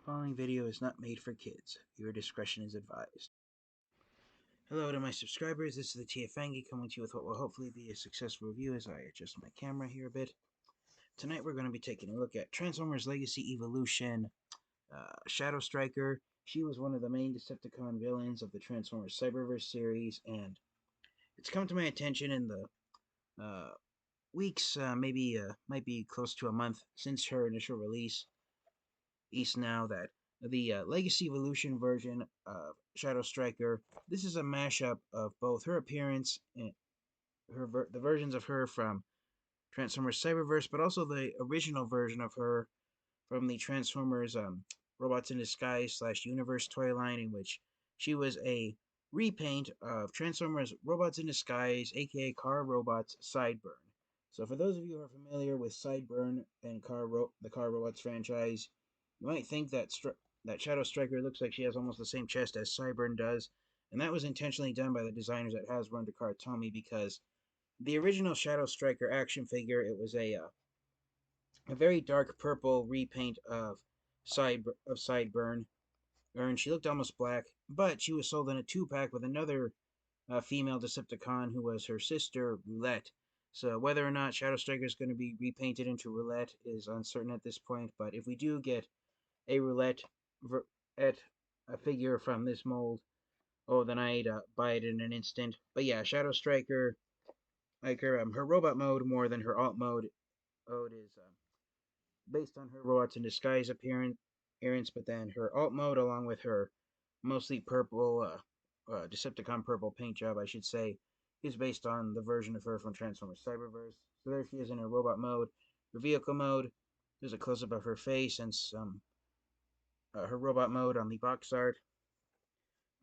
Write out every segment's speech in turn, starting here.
Following video is not made for kids. Your discretion is advised. Hello to my subscribers. This is the TFangi coming to you with what will hopefully be a successful review as I adjust my camera here a bit. Tonight we're going to be taking a look at Transformers Legacy Evolution Shadow Striker. She was one of the main Decepticon villains of the Transformers Cyberverse series, and it's come to my attention in the weeks, maybe might be close to a month since her initial release, now that the Legacy Evolution version of Shadow Striker, this is a mashup of both her appearance and the versions of her from Transformers Cyberverse, but also the original version of her from the Transformers Robots in Disguise / Universe toy line, in which she was a repaint of Transformers Robots in Disguise, aka Car Robots Sideburn. So for those of you who are familiar with Sideburn and the Car Robots franchise, you might think that Shadow Striker looks like she has almost the same chest as Sideburn does, and that was intentionally done by the designers at Hasbro and Takara Tomy, because the original Shadow Striker action figure, it was a very dark purple repaint of Sideburn. And she looked almost black, but she was sold in a 2-pack with another female Decepticon who was her sister, Roulette. So whether or not Shadow Striker is going to be repainted into Roulette is uncertain at this point, but if we do get a Roulette at a figure from this mold, oh, then I'd buy it in an instant. But yeah, Shadow Striker, like her robot mode more than her alt mode. Is based on her robots in disguise appearance, but then her alt mode, along with her mostly purple, Decepticon purple paint job, I should say, is based on the version of her from Transformers Cyberverse. So there she is in her robot mode. Her vehicle mode, there's a close up of her face and some her robot mode on the box art.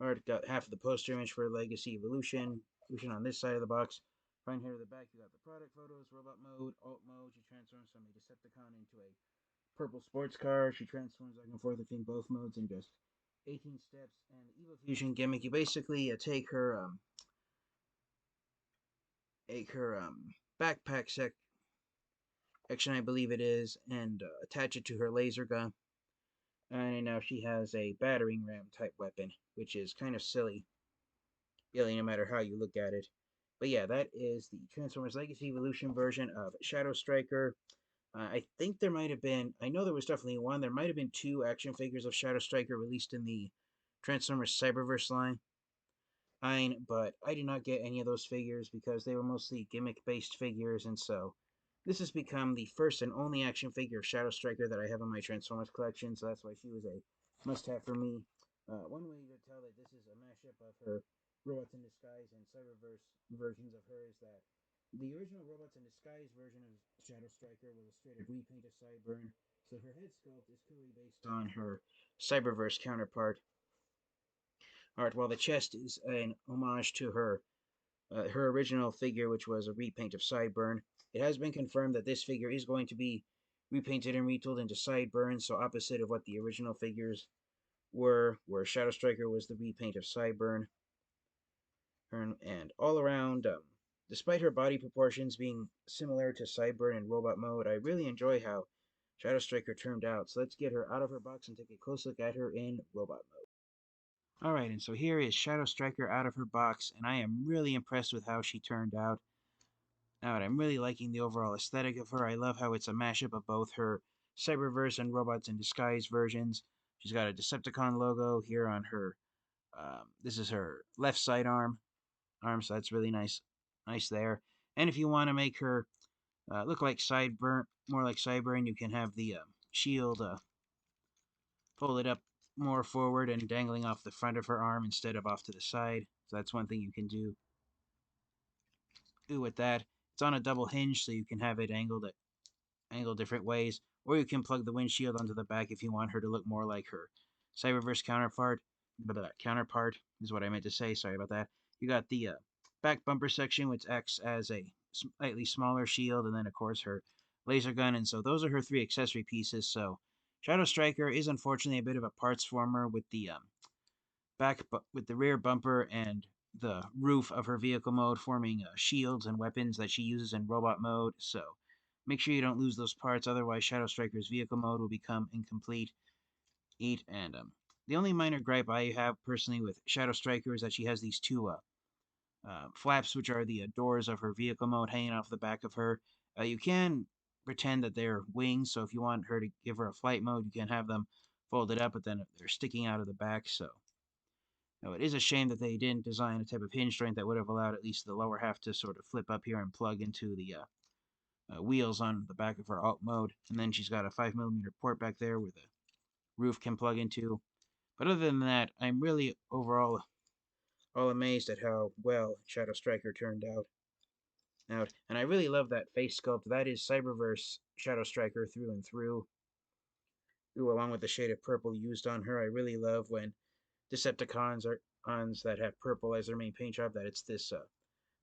Art got half of the poster image for Legacy Evolution on this side of the box. Right here at the back, you got the product photos, robot mode, alt mode. She transforms from a Decepticon into a purple sports car. She transforms back and forth between both modes in just 18 steps. And the Evo Fusion gimmick, you basically take her backpack section, I believe it is, and attach it to her laser gun. And now she has a battering ram type weapon, which is kind of silly, really, no matter how you look at it. But yeah, that is the Transformers Legacy Evolution version of Shadow Striker. I think there might have been, I know there was definitely one, there might have been 2 action figures of Shadow Striker released in the Transformers Cyberverse line. But I did not get any of those figures because they were mostly gimmick-based figures, and so this has become the first and only action figure of Shadow Striker that I have in my Transformers collection, so that's why she was a must-have for me. One way to tell that this is a mashup of her Robots in Disguise and Cyberverse versions of her is that the original Robots in Disguise version of Shadow Striker was a straight up repaint of Sideburn, so her head sculpt is clearly based on her Cyberverse counterpart. Art, while the chest is an homage to her original figure, which was a repaint of Sideburn. It has been confirmed that this figure is going to be repainted and retooled into Sideburn, so opposite of what the original figures were, where Shadow Striker was the repaint of Sideburn. And all around, despite her body proportions being similar to Sideburn in robot mode, I really enjoy how Shadow Striker turned out. So let's get her out of her box and take a close look at her in robot mode. Alright, and so here is Shadow Striker out of her box, and I am really impressed with how she turned out. I'm really liking the overall aesthetic of her. I love how it's a mashup of both her Cyberverse and Robots in Disguise versions. She's got a Decepticon logo here on her, this is her left side arm, so that's really nice there. And if you want to make her look like more like Sideburn, you can have the shield folded up more forward and dangling off the front of her arm instead of off to the side. So that's one thing you can do with that. It's on a double hinge, so you can have it angled different ways, or you can plug the windshield onto the back if you want her to look more like her Cyberverse counterpart. But counterpart is what I meant to say. Sorry about that. You got the back bumper section, which acts as a slightly smaller shield, and then of course her laser gun. And so those are her 3 accessory pieces. So Shadow Striker is unfortunately a bit of a parts former with the with the rear bumper and the roof of her vehicle mode forming shields and weapons that she uses in robot mode. So make sure you don't lose those parts, otherwise Shadow Striker's vehicle mode will become incomplete. eat. And the only minor gripe I have personally with Shadow Striker is that she has these two flaps, which are the doors of her vehicle mode hanging off the back of her. You can pretend that they're wings, so if you want her to give her a flight mode, you can have them folded up, but then they're sticking out of the back. So it is a shame that they didn't design a type of hinge joint that would have allowed at least the lower half to sort of flip up here and plug into the wheels on the back of her alt mode. And then she's got a 5mm port back there where the roof can plug into. But other than that, I'm really overall all amazed at how well Shadow Striker turned out. And I really love that face sculpt. That is Cyberverse Shadow Striker through and through. Ooh, along with the shade of purple used on her. I really love when Decepticons are ons that have purple as their main paint job. That it's this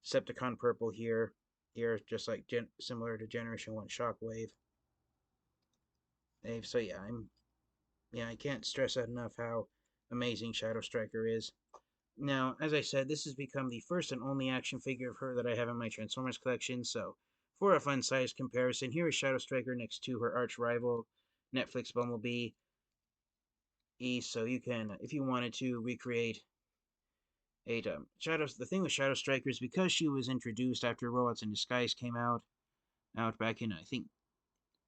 Decepticon purple here, just like similar to Generation One Shockwave. So yeah, I can't stress that enough how amazing Shadow Striker is. Now, as I said, this has become the first and only action figure of her that I have in my Transformers collection, so for a fun-sized comparison, here is Shadow Striker next to her arch rival, Netflix Bumblebee. So you can, if you wanted to, recreate the thing with Shadow Striker is because she was introduced after Robots in Disguise came out back in, I think,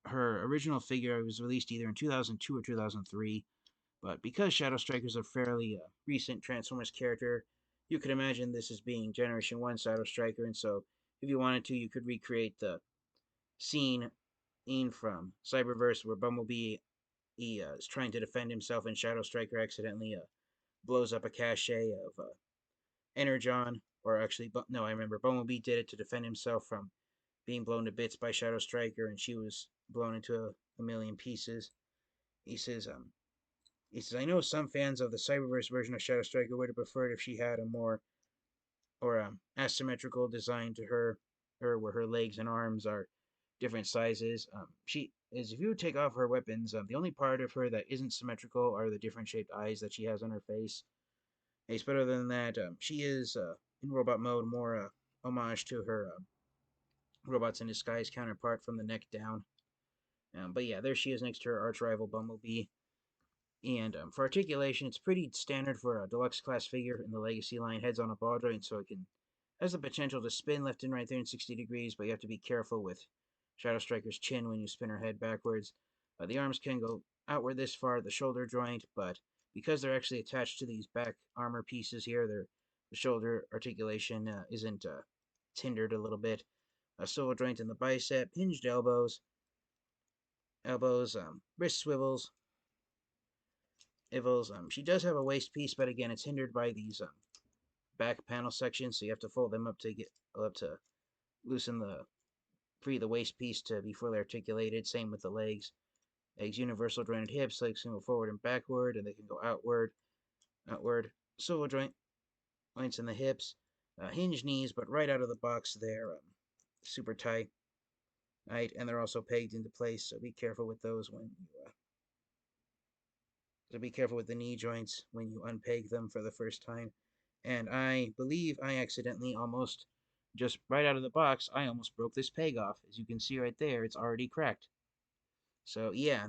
her original figure was released either in 2002 or 2003. But because Shadow Striker is a fairly recent Transformers character, you could imagine this as being Generation 1 Shadow Striker, and so if you wanted to, you could recreate the scene from Cyberverse where Bumblebee is trying to defend himself and Shadow Striker accidentally blows up a cache of Energon, or actually, no, I remember Bumblebee did it to defend himself from being blown to bits by Shadow Striker, and she was blown into a million pieces. He says, I know some fans of the Cyberverse version of Shadow Striker would have preferred if she had a more asymmetrical design to her where her legs and arms are different sizes. She is if you take off her weapons, the only part of her that isn't symmetrical are the different shaped eyes that she has on her face. But other than that, she is in robot mode more homage to her Robots in Disguise counterpart from the neck down. But yeah, there she is next to her arch rival Bumblebee. And for articulation, it's pretty standard for a deluxe class figure in the Legacy line. Heads on a ball joint, so it has the potential to spin left and right there in 60 degrees, but you have to be careful with Shadow Striker's chin when you spin her head backwards. The arms can go outward this far at the shoulder joint, but because they're actually attached to these back armor pieces here, the shoulder articulation isn't hindered a little bit. A swivel joint in the bicep, hinged elbows, wrist swivels, she does have a waist piece, but again, it's hindered by these back panel sections, so you have to fold them up to get up to loosen free the waist piece to be fully articulated. Same with the legs. Legs universal jointed hips. Legs can go forward and backward, and they can go outward. Swivel joints in the hips. Hinge knees, but right out of the box, they're super tight. Right, and they're also pegged into place, so be careful with those when you so be careful with the knee joints when you unpeg them for the first time. And I believe I accidentally almost, just right out of the box, I almost broke this peg off. As you can see right there, it's already cracked. So yeah,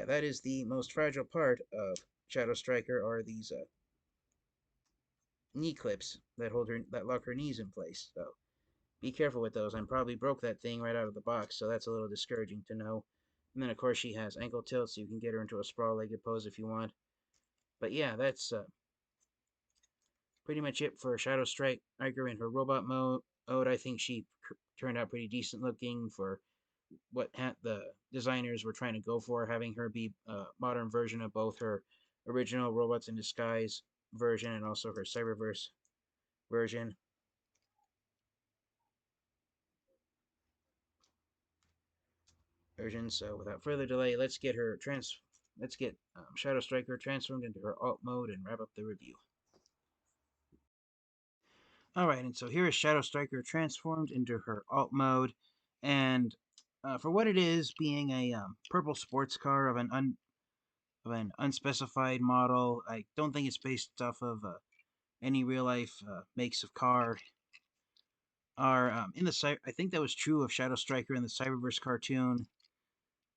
that is the most fragile part of Shadow Striker are these knee clips that lock her knees in place. So be careful with those. I probably broke that thing right out of the box, so that's a little discouraging to know. And then of course she has ankle tilt, so you can get her into a sprawl-legged pose if you want. But yeah, that's pretty much it for Shadow Striker in her robot mode. I think she turned out pretty decent looking for what the designers were trying to go for, having her be a modern version of both her original Robots in Disguise version and also her Cyberverse version. So without further delay, let's get Shadow Striker transformed into her alt mode and wrap up the review. Alright, and so here is Shadow Striker transformed into her alt mode, and for what it is, being a purple sports car of an unspecified model, I don't think it's based off of any real life makes of car. I think that was true of Shadow Striker in the Cyberverse cartoon,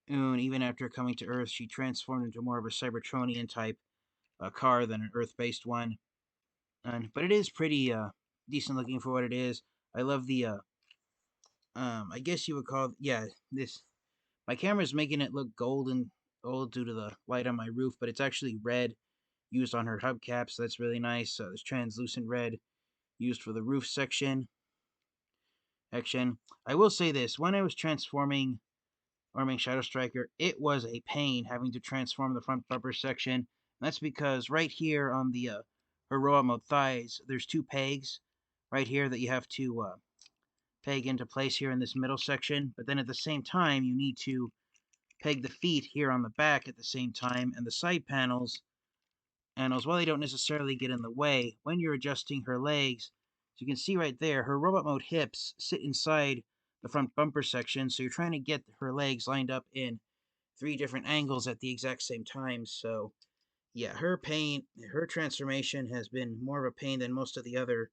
And even after coming to Earth, she transformed into more of a Cybertronian type car than an Earth-based one. But it is pretty decent looking for what it is. I love the I guess you would call, yeah, this, my camera's making it look golden gold due to the light on my roof, but it's actually red used on her hubcap, so that's really nice. There's translucent red used for the roof section. I will say this, when I was transforming Shadow Striker, it was a pain having to transform the front bumper section. And that's because right here on the her robot mode thighs, there's two pegs right here that you have to peg into place here in this middle section. But then at the same time, you need to peg the feet here on the back at the same time, and the side panels, while they don't necessarily get in the way, when you're adjusting her legs, as you can see right there, her robot mode hips sit inside the front bumper section, so you're trying to get her legs lined up in 3 different angles at the exact same time. So yeah, her transformation has been more of a pain than most of the other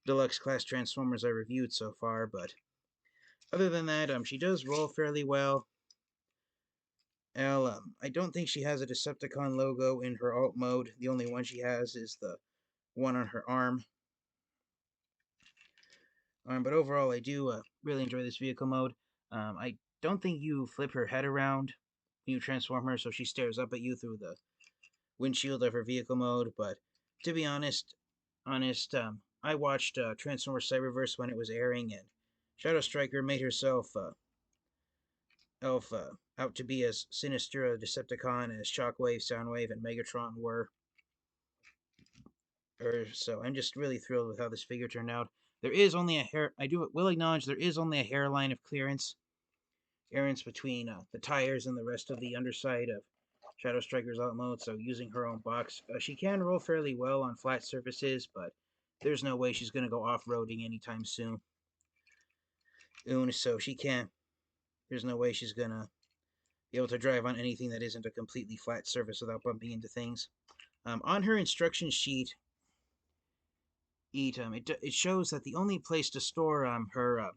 deluxe class transformers I reviewed so far, but other than that, she does roll fairly well. I don't think she has a Decepticon logo in her alt mode. The only one she has is the one on her arm. But overall, I do really enjoy this vehicle mode. I don't think you flip her head around when you transform her, so she stares up at you through the windshield of her vehicle mode. But to be honest, I watched Transformers Cyberverse when it was airing, and Shadow Striker made herself out to be as sinister a Decepticon as Shockwave, Soundwave, and Megatron were. So I'm just really thrilled with how this figure turned out. There is only a hair. Will acknowledge there is only a hairline of clearance between the tires and the rest of the underside of Shadow Striker's alt mode. So using her own box, she can roll fairly well on flat surfaces, but there's no way she's going to go off-roading anytime soon. So she can't. There's no way she's gonna be able to drive on anything that isn't a completely flat surface without bumping into things. On her instruction sheet, it shows that the only place to store her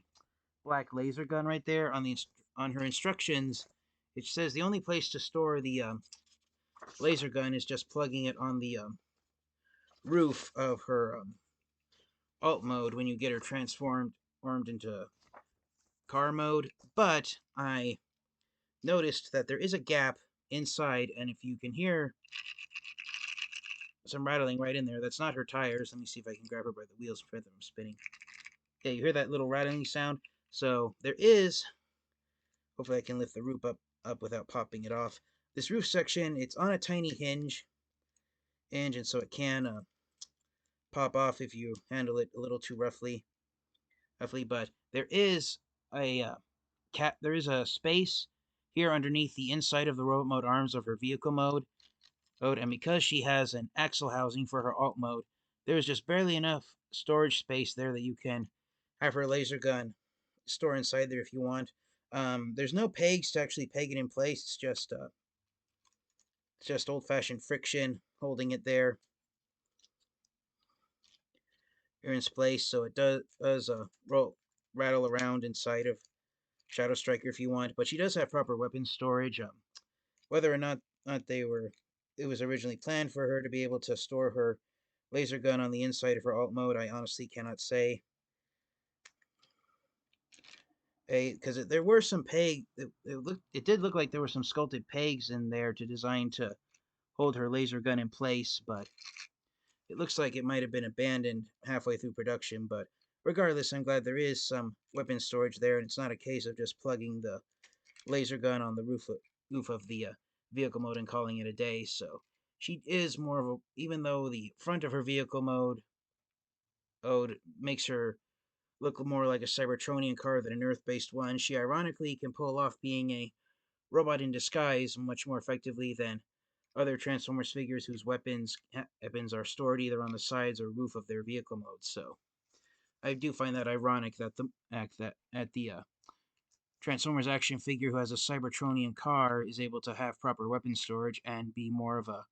black laser gun right there on her instructions, it says the only place to store the laser gun is just plugging it on the roof of her alt mode when you get her transformed into car mode. But I noticed that there is a gap inside, and if you can hear some rattling right in there, that's not her tires. Let me see if I can grab her by the wheels and prevent them from spinning. Yeah, you hear that little rattling sound? So there is, hopefully I can lift the roof up without popping it off. This roof section, it's on a tiny hinge, and so it can pop off if you handle it a little too roughly. But there is a space here underneath the inside of the robot mode arms of her vehicle mode, and because she has an axle housing for her alt mode, there's just barely enough storage space there that you can have her laser gun store inside there if you want. There's no pegs to actually peg it in place. It's just old-fashioned friction holding it there in its place, so it does rattle around inside of Shadow Striker if you want. But she does have proper weapon storage. Whether or not it was originally planned for her to be able to store her laser gun on the inside of her alt mode, I honestly cannot say. Because there were some it did look like there were some sculpted pegs in there designed to hold her laser gun in place, but it looks like it might have been abandoned halfway through production. But regardless, I'm glad there is some weapon storage there, and it's not a case of just plugging the laser gun on the roof of the vehicle mode and calling it a day. So she is more of a, even though the front of her vehicle mode makes her look more like a Cybertronian car than an Earth-based one, she ironically can pull off being a robot in disguise much more effectively than other Transformers figures whose weapons are stored either on the sides or roof of their vehicle mode. So I do find that ironic that the Transformers action figure who has a Cybertronian car is able to have proper weapon storage and be more of a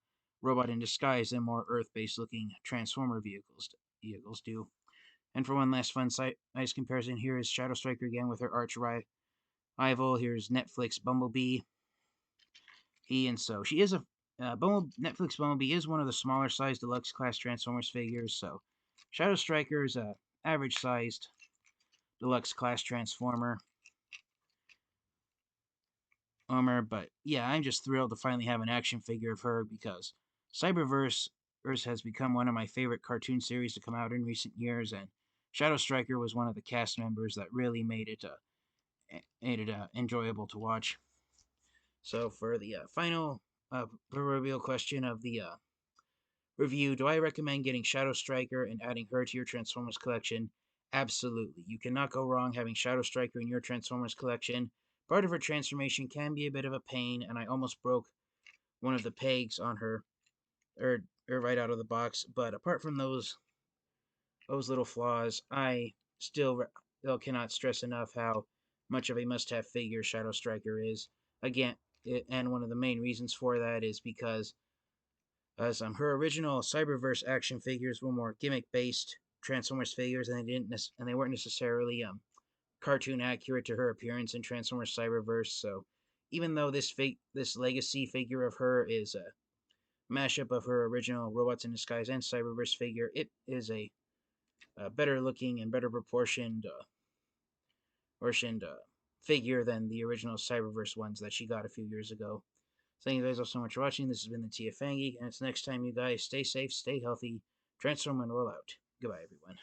robot in disguise than more Earth-based looking Transformer vehicles do. And for one last nice comparison, here is Shadow Striker again with her arch rival. Here's Netflix Bumblebee. And so she is a Netflix Bumblebee is one of the smaller sized deluxe class Transformers figures. So Shadow Striker is a average sized deluxe class Transformer. But yeah, I'm just thrilled to finally have an action figure of her because Cyberverse has become one of my favorite cartoon series to come out in recent years, and Shadow Striker was one of the cast members that really made it enjoyable to watch. So for the final proverbial question of the review, do I recommend getting Shadow Striker and adding her to your Transformers collection? Absolutely. You cannot go wrong having Shadow Striker in your Transformers collection. Part of her transformation can be a bit of a pain, and I almost broke one of the pegs on her, or right out of the box. But apart from those little flaws, I still cannot stress enough how much of a must-have figure Shadow Striker is. Again, and one of the main reasons for that is because as her original Cyberverse action figures were more gimmick-based Transformers figures, and they weren't necessarily cartoon accurate to her appearance in Transformers Cyberverse. So even though this legacy figure of her is a mashup of her original Robots in Disguise and Cyberverse figure, it is a better looking and better proportioned figure than the original Cyberverse ones that she got a few years ago. Thank you guys all so much for watching. This has been the TFangy, and it's next time, you guys. Stay safe, stay healthy, transform and roll out. Goodbye, everyone.